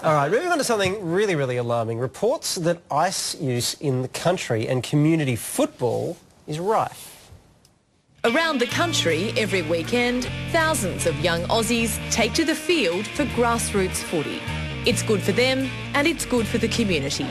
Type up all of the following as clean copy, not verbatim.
All right, moving on to something really, really alarming. Reports that ice use in the country and community football is rife. Around the country, every weekend, thousands of young Aussies take to the field for grassroots footy. It's good for them and it's good for the community.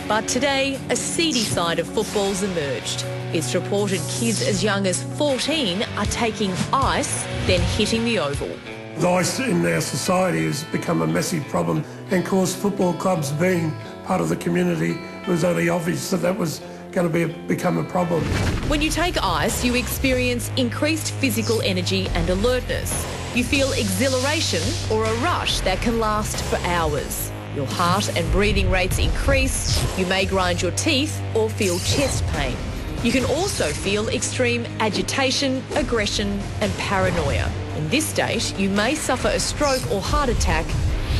But today, a seedy side of football's emerged. It's reported kids as young as 14 are taking ice, then hitting the oval. The ice in our society has become a massive problem, and of course football clubs being part of the community, it was only obvious that that was going to become a problem. When you take ice, you experience increased physical energy and alertness. You feel exhilaration or a rush that can last for hours. Your heart and breathing rates increase, you may grind your teeth or feel chest pain. You can also feel extreme agitation, aggression and paranoia. In this state, you may suffer a stroke or heart attack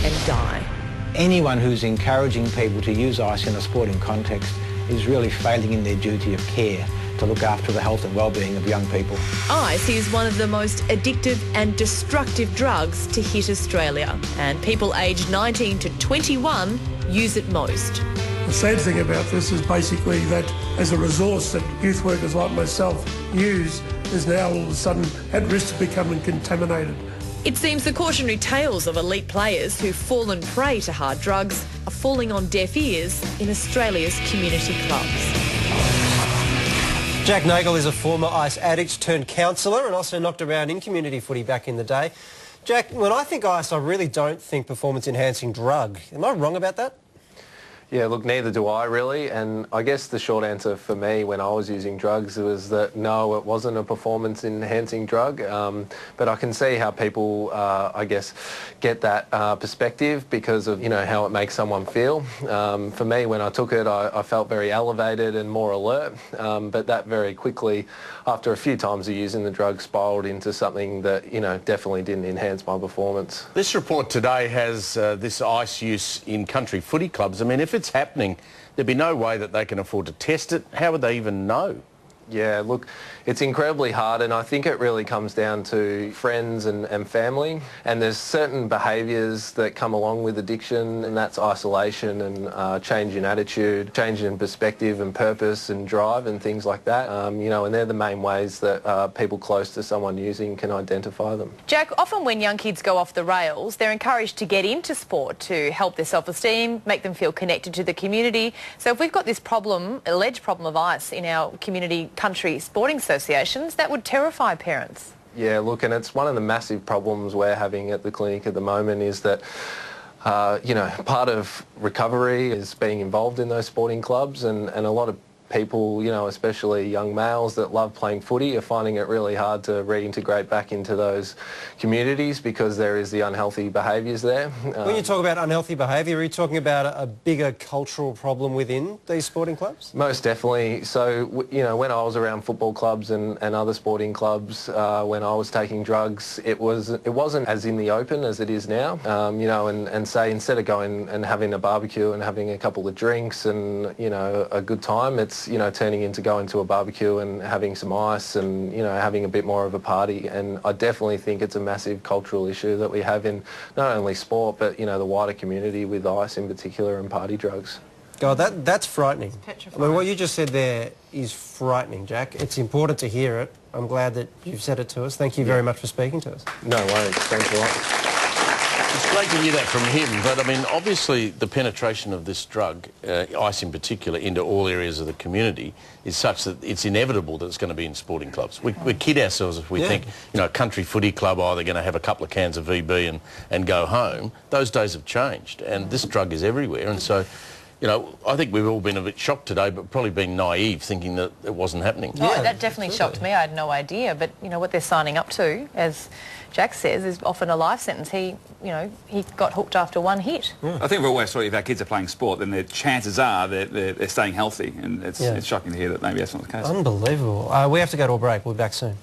and die. Anyone who's encouraging people to use ice in a sporting context is really failing in their duty of care to look after the health and well-being of young people. Ice is one of the most addictive and destructive drugs to hit Australia, and people aged 19 to 21 use it most. The sad thing about this is basically that as a resource that youth workers like myself use is now all of a sudden at risk of becoming contaminated. It seems the cautionary tales of elite players who've fallen prey to hard drugs are falling on deaf ears in Australia's community clubs. Jack Nagle is a former ice addict turned counsellor and also knocked around in community footy back in the day. Jack, when I think ice, I really don't think performance-enhancing drug. Am I wrong about that? Yeah, look, neither do I really, and I guess the short answer for me when I was using drugs was that no, it wasn't a performance-enhancing drug, but I can see how people, I guess, get that perspective because of, you know, how it makes someone feel. For me, when I took it, I felt very elevated and more alert, but that very quickly, after a few times of using the drug, spiralled into something that, you know, definitely didn't enhance my performance. This report today has this ice use in country footy clubs. I mean, if it's happening, there'd be no way that they can afford to test it. How would they even know? Yeah, look, it's incredibly hard, and I think it really comes down to friends and family, and there's certain behaviours that come along with addiction, and that's isolation and change in attitude, change in perspective and purpose and drive and things like that, you know, and they're the main ways that people close to someone using can identify them. Jack, often when young kids go off the rails, they're encouraged to get into sport to help their self-esteem, make them feel connected to the community. So if we've got this problem, alleged problem of ice in our community country sporting associations, that would terrify parents. Yeah, look, and it's one of the massive problems we're having at the clinic at the moment is that you know, part of recovery is being involved in those sporting clubs, and a lot of people, you know, especially young males that love playing footy are finding it really hard to reintegrate back into those communities because there is the unhealthy behaviours there. When you talk about unhealthy behaviour, are you talking about a bigger cultural problem within these sporting clubs? Most definitely. So, you know, when I was around football clubs and other sporting clubs, when I was taking drugs, it wasn't as in the open as it is now. You know, and say instead of going and having a barbecue and having a couple of drinks and, you know, a good time, it's, you know, turning into going to a barbecue and having some ice and, you know, having a bit more of a party. And I definitely think it's a massive cultural issue that we have in not only sport, but, you know, the wider community with ice in particular and party drugs. God, that's frightening. I mean, what you just said there is frightening, Jack. It's important to hear it. I'm glad that you've said it to us. Thank you very much for speaking to us. No worries. Thanks a lot. It's great to hear that from him, but I mean, obviously the penetration of this drug, ice in particular, into all areas of the community is such that it's inevitable that it's going to be in sporting clubs. We kid ourselves if we think, you know, a country footy club, oh, they're going to have a couple of cans of VB and go home. Those days have changed, and this drug is everywhere, and so, you know, I think we've all been a bit shocked today, but probably being naive, thinking that it wasn't happening. Oh, that definitely shocked me. I had no idea. But, you know, what they're signing up to, as Jack says, is often a life sentence. He got hooked after one hit. I think we're always thought if our kids are playing sport, then the chances are they're staying healthy, and it's shocking to hear that maybe that's not the case. Unbelievable. We have to go to a break. We'll be back soon.